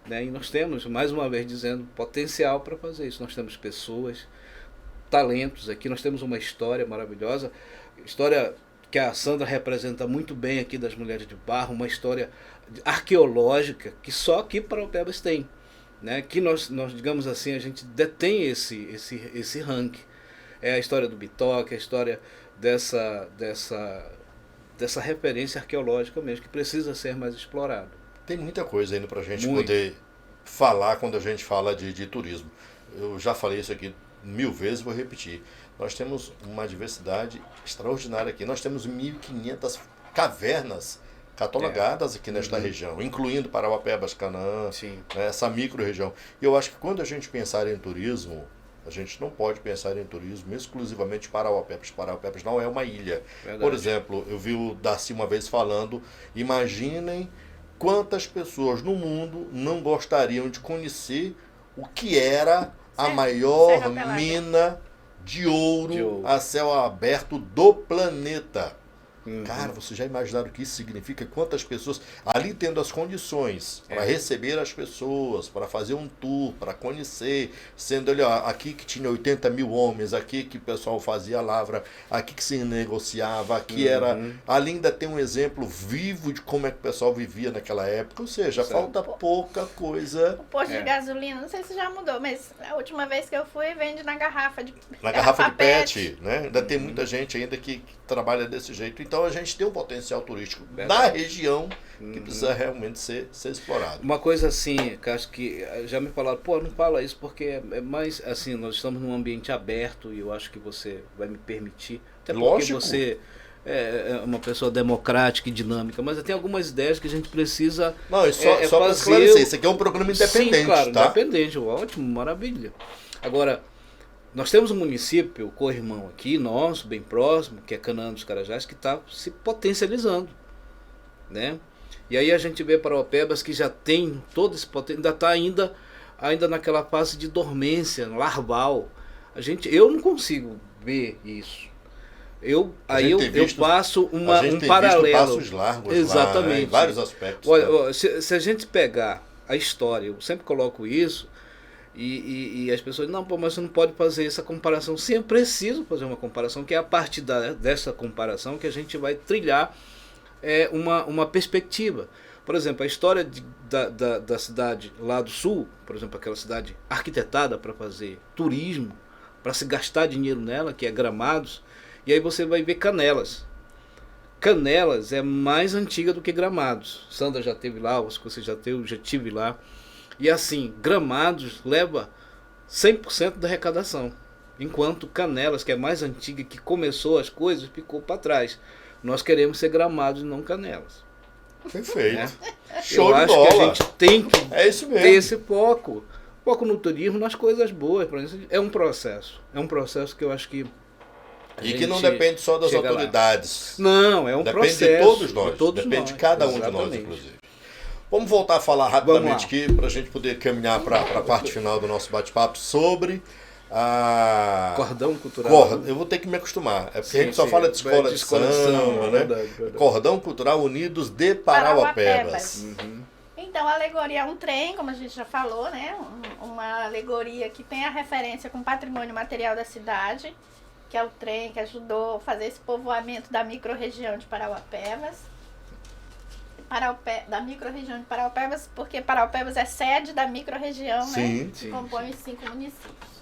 né? E nós temos, mais uma vez dizendo, potencial para fazer isso. Nós temos pessoas, talentos aqui, nós temos uma história maravilhosa, história que a Sandra representa muito bem aqui das Mulheres de Barro, uma história arqueológica que só aqui Parauapebas tem, né? Que nós, digamos assim, a gente detém esse ranking. É a história do Bitoque, a história dessa referência arqueológica mesmo, que precisa ser mais explorado. Tem muita coisa ainda para a gente Muito. poder falar quando a gente fala de turismo. Eu já falei isso aqui 1000 vezes, vou repetir. Nós temos uma diversidade extraordinária aqui. Nós temos 1.500 cavernas catalogadas aqui nesta região, incluindo Parauapebas, Canaã, Sim. né, essa micro-região. E eu acho que quando a gente pensar em turismo, a gente não pode pensar em turismo exclusivamente Parauapebas. Parauapebas não é uma ilha. Verdade. Por exemplo, eu vi o Darcy uma vez falando, imaginem quantas pessoas no mundo não gostariam de conhecer o que era a Serra maior Pelada. mina de ouro De ouro. a céu aberto do planeta. Uhum. Cara, vocês já imaginaram o que isso significa? Quantas pessoas ali tendo as condições para É. receber as pessoas, para fazer um tour, para conhecer, sendo ali, ó, aqui que tinha 80 mil homens, aqui que o pessoal fazia lavra, aqui que se negociava, aqui era. Ali ainda tem um exemplo vivo de como é que o pessoal vivia naquela época. Ou seja, Certo. falta pouca coisa O posto É. de gasolina, não sei se já mudou, mas a última vez que eu fui, vende na garrafa de na garrafa de PET, né? Ainda tem muita gente ainda que trabalha desse jeito. Então a gente tem um potencial turístico da Verdade. região que precisa realmente ser explorado. Uma coisa assim, que acho que já me falaram, pô, não fala isso porque é mais assim, nós estamos num ambiente aberto e eu acho que você vai me permitir, até porque Lógico. você é uma pessoa democrática e dinâmica, mas tem algumas ideias que a gente precisa Não, e só para fazer esclarecer, isso aqui é um programa independente, Sim, claro, tá? independente, ótimo, maravilha. Agora, nós temos um município, co-irmão aqui, nosso, bem próximo, que é Canaã dos Carajás, que está se potencializando, né? E aí a gente vê Parauapebas que já tem todo esse potencial, ainda está ainda naquela fase de dormência, larval. Eu não consigo ver isso. Eu passo a gente um tem paralelo. visto passos largos Exatamente. lá, né, em vários aspectos. Olha, né? olha, se a gente pegar a história, eu sempre coloco isso, e as pessoas, não, pô, mas você não pode fazer essa comparação. Sim, eu preciso fazer uma comparação, que é a partir dessa comparação que a gente vai trilhar uma perspectiva. Por exemplo, a história da cidade lá do sul, por exemplo, aquela cidade arquitetada para fazer turismo, para se gastar dinheiro nela, que é Gramados, e aí você vai ver Canelas. Canelas é mais antiga do que Gramados. Sandra já esteve lá, você já teve, eu já estive lá. E assim, Gramados leva 100% da arrecadação, enquanto Canelas, que é mais antiga, que começou as coisas, ficou para trás. Nós queremos ser Gramados e não Canelas. Perfeito. Né? Show Eu de acho bola. que a gente tem que É isso mesmo. ter esse foco. Foco no turismo, nas coisas boas. Por exemplo, é um processo. É um processo que eu acho que E que não depende só das chega lá. autoridades. Não, é um Depende processo. de todos nós. de todos Depende de nós. cada um de nós, Exatamente. inclusive. Vamos voltar a falar Vamos rapidamente lá. aqui, para a gente poder caminhar para a parte final do nosso bate-papo sobre a... Cordão cultural. Eu vou ter que me acostumar. É porque Sim, a gente só sim. fala de escola De de escola de samba, samba, né? verdade, verdade. Cordão Cultural Unidos de Parauapebas. Então, a alegoria é um trem, como a gente já falou, né? Uma alegoria que tem a referência com o patrimônio material da cidade, que é o trem que ajudou a fazer esse povoamento da microrregião de Parauapebas. Da microrregião de Parauapebas, porque Parauapebas é sede da microrregião, Sim, né? sim, Que compõe os 5 municípios.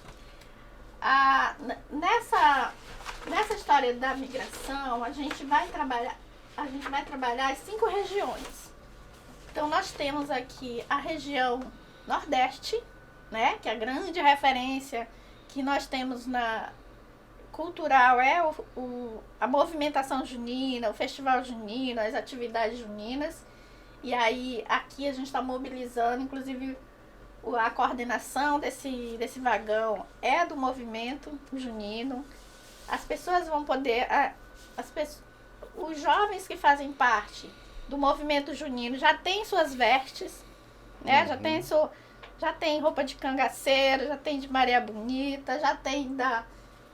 Nessa história da migração, a gente vai trabalhar as 5 regiões. Então, nós temos aqui a região Nordeste, né, que é a grande referência que nós temos na cultural, a movimentação junina, o festival junino, as atividades juninas. E aí, aqui a gente está mobilizando, inclusive, a coordenação desse vagão é do movimento junino. As pessoas vão poder... os jovens que fazem parte do movimento junino já tem suas vestes, né? Já tem roupa de cangaceiro, já tem de Maria Bonita, já tem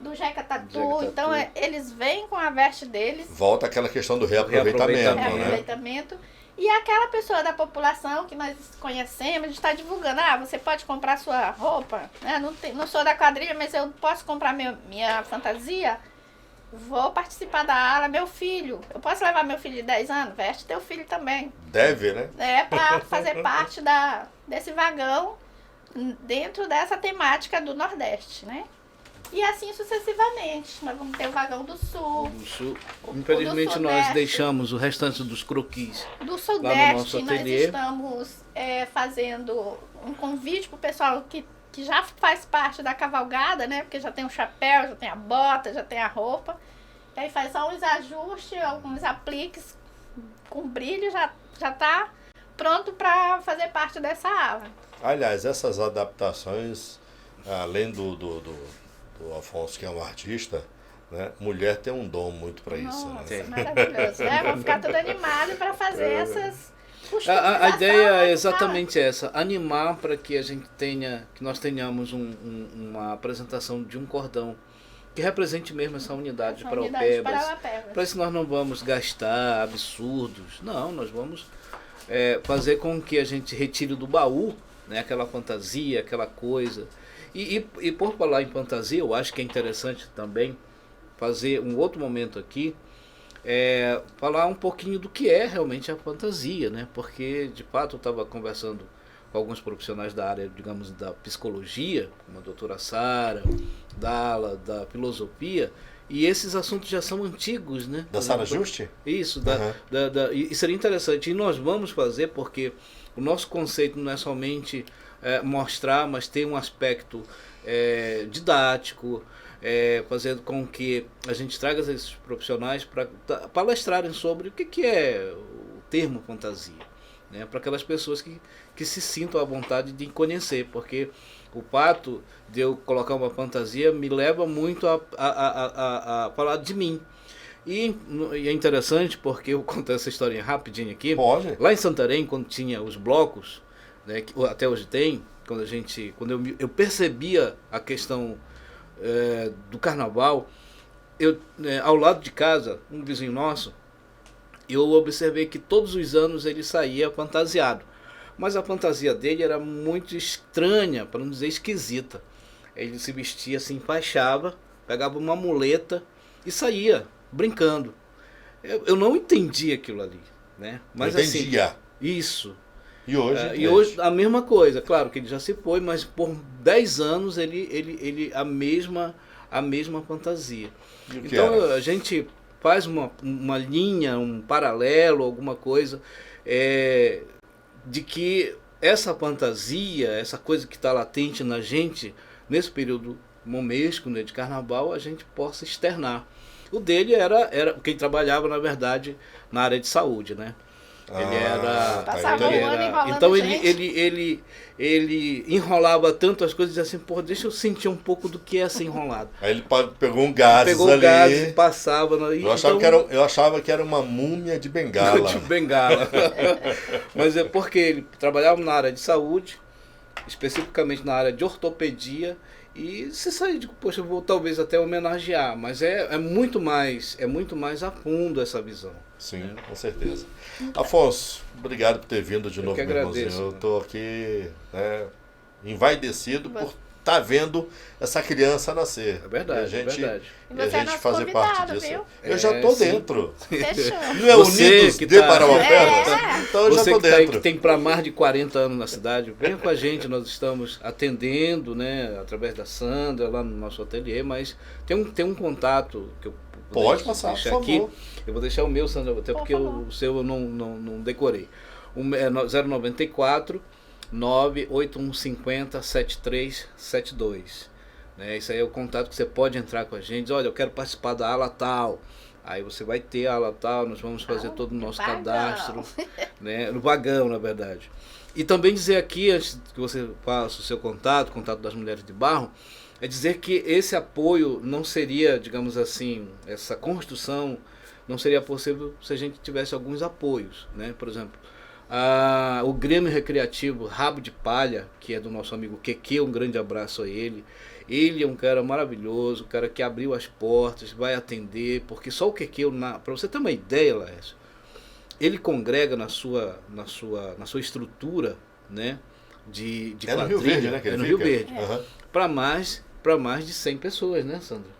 do Jeca Tatu. Então eles vêm com a veste deles, Volta aquela questão do reaproveitamento, né? reaproveitamento. E aquela pessoa da população que nós conhecemos, a gente está divulgando, você pode comprar sua roupa, né? Não sou da quadrilha, mas eu posso comprar minha fantasia. Vou participar da ala, meu filho. Eu posso levar meu filho de 10 anos? Veste teu filho também. Deve, né? Para fazer parte desse vagão dentro dessa temática do Nordeste, né? E assim sucessivamente. Nós vamos ter o Vagão do Sul. Do Sul. Infelizmente nós Sudeste. deixamos o restante dos croquis. Do Lá no Sudeste, nosso nós ateliê. estamos fazendo um convite para o pessoal que já faz parte da cavalgada, né? Porque já tem o chapéu, já tem a bota, já tem a roupa. E aí faz só uns ajustes, alguns apliques com brilho, já tá pronto para fazer parte dessa ala. Aliás, essas adaptações, além do Afonso, que é um artista, né? Mulher tem um dom muito para isso. Nossa, Né? maravilhoso, né? Vamos ficar tudo animado para fazer essas A customizações, ideia é sabe? exatamente essa, animar para que a gente tenha, que nós tenhamos uma apresentação de um cordão que represente mesmo essa unidade Essa de unidade de Paraupebas. Parauapebas. Para isso nós não vamos gastar absurdos, não, nós vamos fazer com que a gente retire do baú, né, aquela fantasia, aquela coisa. E por falar em fantasia, eu acho que é interessante também fazer um outro momento aqui, falar um pouquinho do que é realmente a fantasia, né? Porque de fato eu estava conversando com alguns profissionais da área, digamos, da psicologia, como a doutora Sara, da filosofia, e esses assuntos já são antigos, né? Da Sara Juste? Isso, Uhum. e seria interessante, e nós vamos fazer porque o nosso conceito não é somente mostrar, mas tem um aspecto didático, fazendo com que a gente traga esses profissionais para palestrarem sobre o que é o termo fantasia, né? Para aquelas pessoas que se sintam à vontade de conhecer, porque o fato de eu colocar uma fantasia me leva muito a falar de mim. E é interessante porque eu conto essa historinha rapidinho aqui. Pode. Lá em Santarém, quando tinha os blocos, né, que até hoje tem, quando eu percebia a questão do carnaval, ao lado de casa, um vizinho nosso, eu observei que todos os anos ele saía fantasiado. Mas a fantasia dele era muito estranha, para não dizer esquisita. Ele se vestia assim, enfaixava, pegava uma muleta e saía brincando. Eu não entendi aquilo ali, né? Mas Entendia. assim, isso. E hoje? E hoje a mesma coisa, claro que ele já se foi, mas por 10 anos ele a mesma fantasia. E o que Então era? a gente faz uma linha, um paralelo, alguma coisa, de que essa fantasia, essa coisa que está latente na gente, nesse período momesco, né, de carnaval, a gente possa externar. O dele era quem trabalhava, na verdade, na área de saúde, né? Ele era. Passava entendi. um ano enrolando Então gente. ele enrolava tanto as coisas e dizia assim, pô, deixa eu sentir um pouco do que é ser enrolado. Aí ele pegou um gás Pegou ali. o gás e passava. Eu achava que era uma múmia de bengala. De bengala. Mas é porque ele trabalhava na área de saúde, especificamente na área de ortopedia, e se sair de, poxa, eu vou talvez até homenagear, mas é muito mais a fundo essa visão. Sim, com certeza. Afonso, obrigado por ter vindo de novo, que meu irmãozinho. agradeço. Eu estou aqui envaidecido por estar vendo essa criança nascer. É verdade, E a gente, é verdade. E e a você é gente nosso fazer parte convidado, disso. viu? Eu já estou sim. dentro. Fechou. Não é Você Unidos que de tá- Parauapebas? É. Então eu já Você estou que, dentro. que tem para mais de 40 anos na cidade, venha com a gente, nós estamos atendendo, né, através da Sandra, lá no nosso ateliê, mas tem um contato que eu vou Pode passar, deixar por aqui. favor. Eu vou deixar o meu, Sandra, até Por porque favor. o seu eu não decorei. 094 98150 7372. Né? Isso aí é o contato que você pode entrar com a gente. Diz, olha, eu quero participar da ala tal. Aí você vai ter a ala tal, nós vamos fazer todo o nosso vagão. cadastro. Né? No vagão, na verdade. E também dizer aqui, antes que você faça o seu contato das Mulheres de Barro, é dizer que esse apoio não seria, digamos assim, essa construção não seria possível se a gente tivesse alguns apoios, né? Por exemplo, o Grêmio Recreativo Rabo de Palha, que é do nosso amigo Keke, um grande abraço a ele. Ele é um cara maravilhoso, um cara que abriu as portas, vai atender, porque só o Keke, para você ter uma ideia, Laércio, ele congrega na sua estrutura, né, de É no Rio quadrilha, Verde, né? Que ele no fica? Rio Verde, Aham. para mais de 100 pessoas, né, Sandra?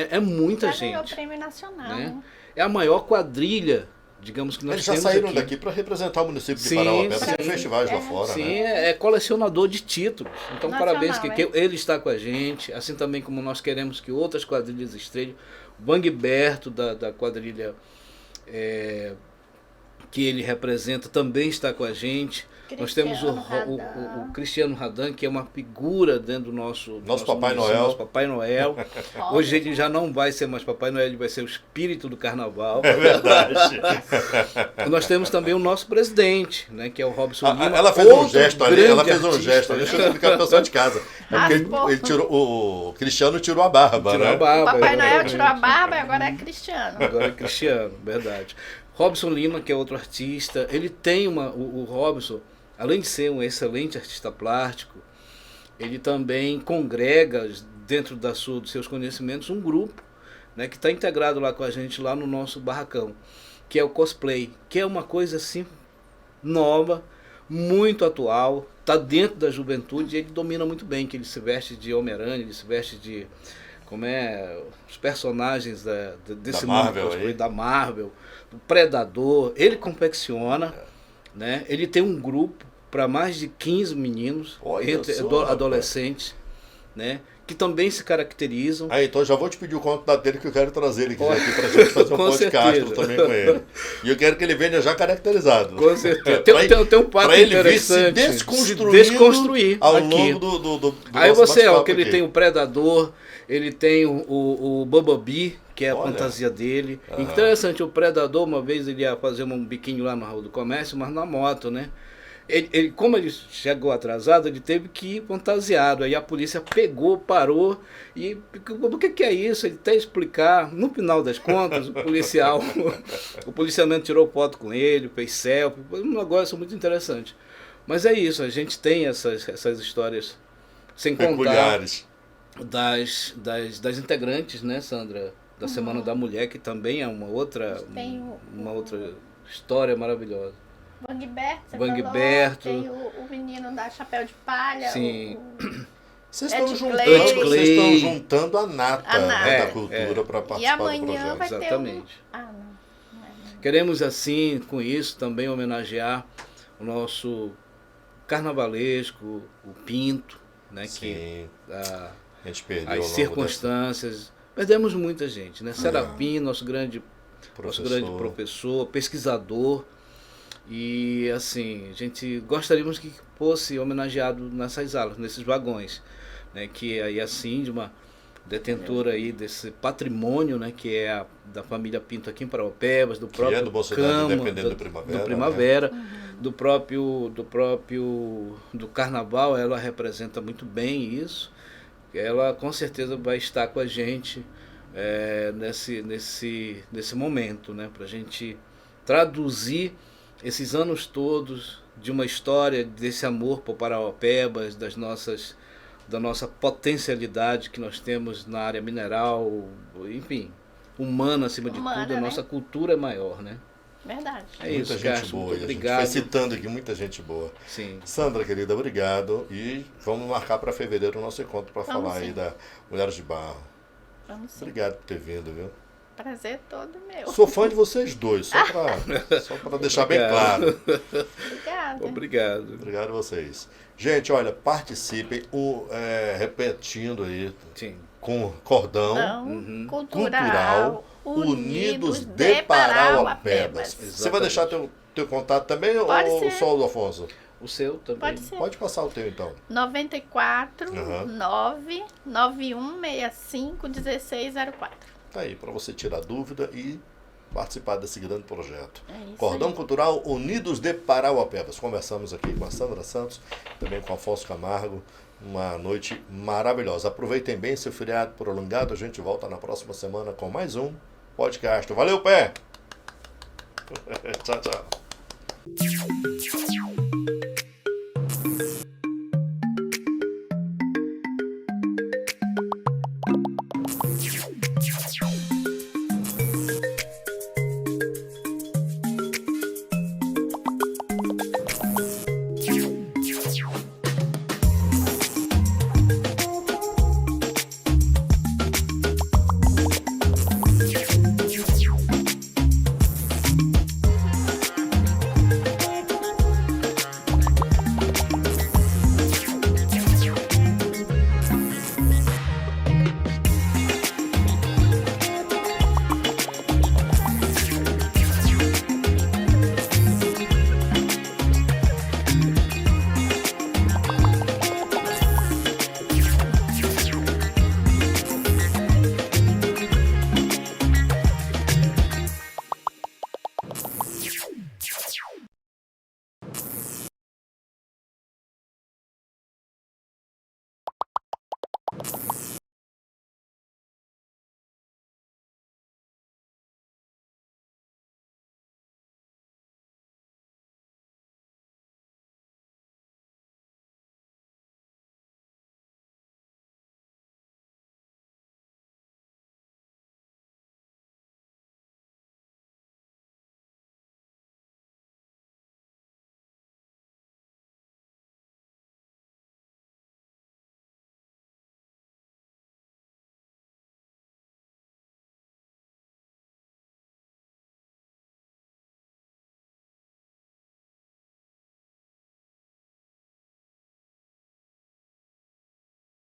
É muita Já ganhou gente. prêmio nacional. Né? É a maior quadrilha digamos que nós Eles já temos saíram aqui... daqui para representar o município de Sim, Parauapebas sim. em festivais lá fora, Sim, né? é colecionador de títulos. Então, Nacional, parabéns que é. ele está com a gente, assim também como nós queremos que outras quadrilhas estreiem. O Bangberto, da quadrilha que ele representa, também está com a gente. Nós temos o Cristiano Radan, que é uma figura dentro do nosso Papai município, Noel. nosso Papai Noel. Hoje ele já não vai ser mais Papai Noel, ele vai ser o espírito do carnaval. É verdade. Nós temos também o nosso presidente, né, que é o Robson Lima. Ela fez um outro gesto ali, grande ela fez um artista. gesto ali, deixa eu explicar para o pessoal de casa. É porque ele tirou, o Cristiano tirou a barba, Tirou né? a barba, O Papai Noel exatamente. tirou a barba e agora é Cristiano. Agora é Cristiano, verdade. Robson Lima, que é outro artista, ele tem o Robson, além de ser um excelente artista plástico, ele também congrega dentro dos seus conhecimentos um grupo, né, que está integrado lá com a gente lá no nosso barracão, que é o cosplay, que é uma coisa assim nova, muito atual, está dentro da juventude e ele domina muito bem, que ele se veste de Homem-Aranha, ele se veste de os personagens desse Da mundo Marvel cosplay, aí. da Marvel, do Predador, ele confecciona, né? Ele tem um grupo para mais de 15 meninos, Olha entre só, rapaz. adolescentes, né? Que também se caracterizam. Aí, então já vou te pedir o contato dele que eu quero trazer ele aqui pra gente fazer um Com podcast certeza. também com ele. E eu quero que ele venha já caracterizado. Com certeza. Pra Tem um papo pra ele vir se interessante. desconstruir ao aqui. longo do Aí nosso você, bate-papo que ele aqui. tem o Predador, ele tem o Bumblebee, que é a Olha. fantasia dele. Aham. Interessante, o Predador, uma vez ele ia fazer um biquinho lá na Rua do Comércio, mas na moto, né? Como ele chegou atrasado, ele teve que ir fantasiado. Aí a polícia pegou, parou e o que é isso? Ele até explicar. No final das contas, o policiamento tirou foto com ele, fez selfie, foi um negócio muito interessante. Mas é isso, a gente tem essas histórias sem contar Peculiares. das integrantes, né, Sandra? Da Semana da Mulher, que também é uma outra história maravilhosa. Bangberto, você Bangberto. falou, tem o menino da Chapéu de Palha. Sim. Vocês Ed estão Clay. juntando a nata, A né, nata. da cultura para E participar do amanhã projeto. vai ter Exatamente. Ah, não. Queremos, assim, com isso, também homenagear o nosso carnavalesco, o Pinto, né? Que Sim, a gente perdeu ao as longo circunstâncias. Perdemos muita gente, né? Serapim, nosso grande professor, pesquisador. E assim, a gente gostaríamos que fosse homenageado nessas alas, nesses vagões, né? Que aí a Síndima, detentora aí desse patrimônio, né? Que é da família Pinto aqui em Parauapebas, do próprio do Mocidade Cama, Independente do Primavera, né? do Carnaval. Ela representa muito bem isso. Ela com certeza vai estar com a gente nesse momento, né? Para a gente traduzir esses anos todos de uma história desse amor por Parauapebas, da nossa potencialidade que nós temos na área mineral, enfim, humana acima de tudo, a né? nossa cultura é maior, né? Verdade. É Muita isso, gente Castro, boa. muito A gente obrigado. vai citando aqui muita gente boa. Sim. Sandra, querida, obrigado. E vamos marcar para fevereiro o nosso encontro para falar aí da Mulheres de Barro. Vamos sim. Obrigado por ter vindo, viu? Prazer todo meu. Sou fã de vocês dois, só para deixar bem claro. Obrigada. Obrigado. Obrigado a vocês. Gente, olha, participem, repetindo aí, Sim. com cordão Então, cultural Unidos de Parauapebas. Você vai deixar teu contato também Pode ou ser. só o do Afonso? O seu também. Pode ser. Pode passar o teu então. 94 Aham. 9 9165 1604. Tá aí, para você tirar dúvida e participar desse grande projeto. É isso Cordão aí. Cultural Unidos de Parauapebas. Conversamos aqui com a Sandra Santos, também com o Afonso Camargo. Uma noite maravilhosa. Aproveitem bem seu feriado prolongado. A gente volta na próxima semana com mais um podcast. Valeu, pé! Tchau, tchau.